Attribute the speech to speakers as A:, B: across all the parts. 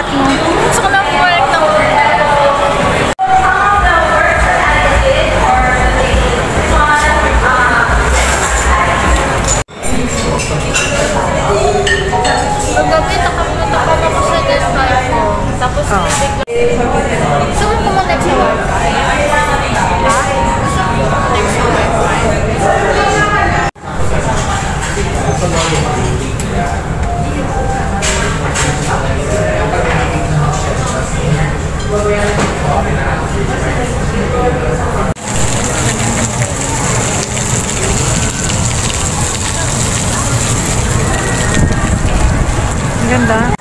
A: sulat mo?
B: Gusto ko lang work ng paggabi, nakapunta ako sa Delphi ko. Tapos, gusto mo kumonect sa Wi-Fi? Ha? Gusto mo kumonect sa Wi-Fi?
A: Ganda.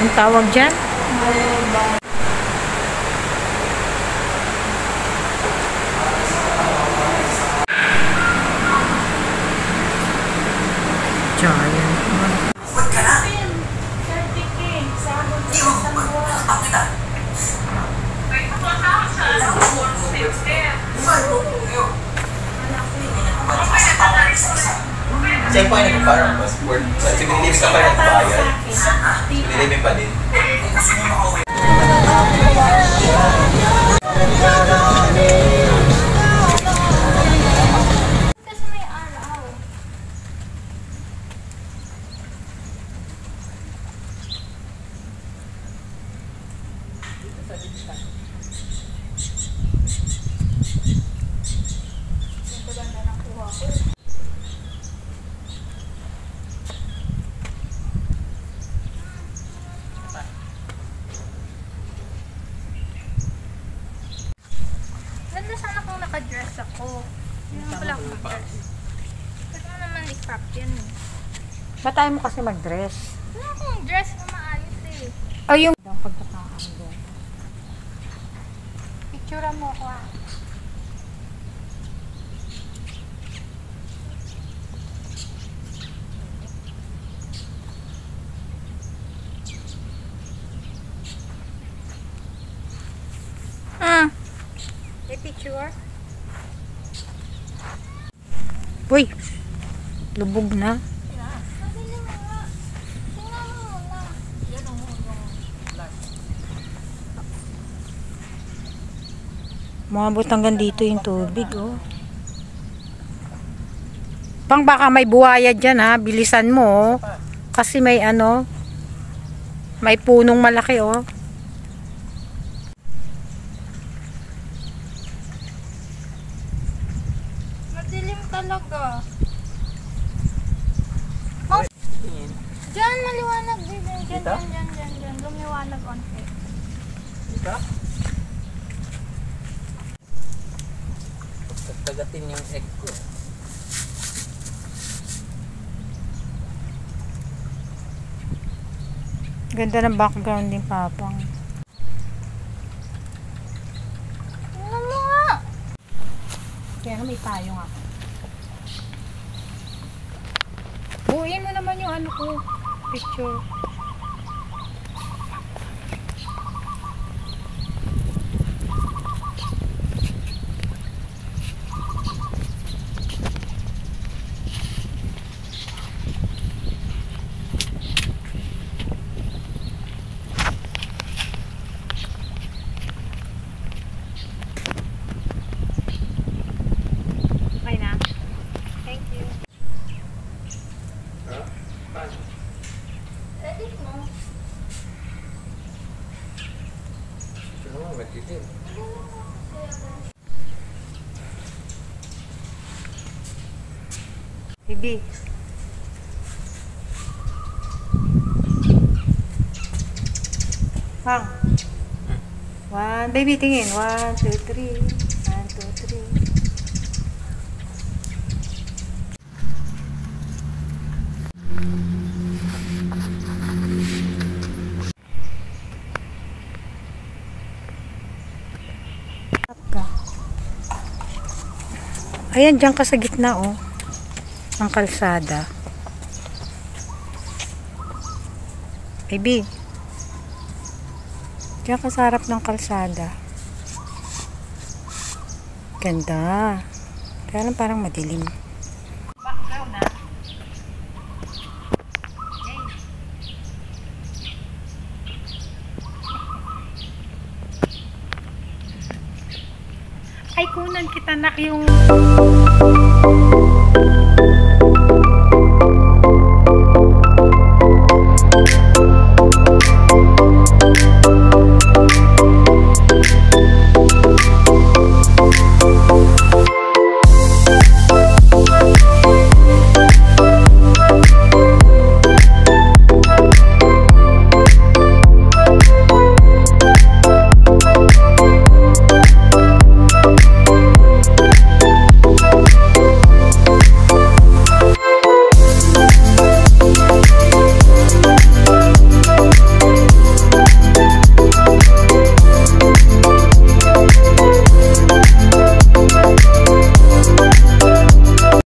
A: Ang tawag dyan? Giant.
C: Huwag ka na!
D: Check po yung nag-parang passport. Kasi binilibig ka pa rin nagbayad. Binilibig pa din.
B: Kasi may araw. Ito ganda ng kuha ko. Ganda sana kung naka-dress ako. Yun pala akong dress. Pwede mo naman i-crop yan eh.
A: Ba't tayo mo kasi mag-dress?
B: Wala akong dress na maayos eh.
A: O yung pagkatakaan doon.
B: Picture mo ko ah. May picture?
A: Uy! Lubog na.
B: Madali mo nga. Tingnan mo muna. Yan o,
A: Umabot hanggang dito yung tubig, oh. Pang baka may buhaya dyan, ha. Bilisan mo, oh. Kasi may ano, may punong malaki, oh.
B: madilim talaga. Diyan, maliwanag din. Diyan. Lumiwanag onte.
D: Dito? Pagkagatin yung egg ko.
A: Ganda ng background din, Papang.
B: Tingnan mo nga.
A: Kaya may tayo nga. Buuin mo naman yung ano ko, picture. Okay na? Thank you.
B: Edit mo.
A: Baby. Pang. 1, baby, tingin. 1, 2, 3. 1, 2, 3. Ayan, dyan ka sa gitna, oh. Ang kalsada. Baby. Diyan ka sa harap ng kalsada. Ganda. Kaya lang parang madilim. Background na. Ay, kunan kita nak yung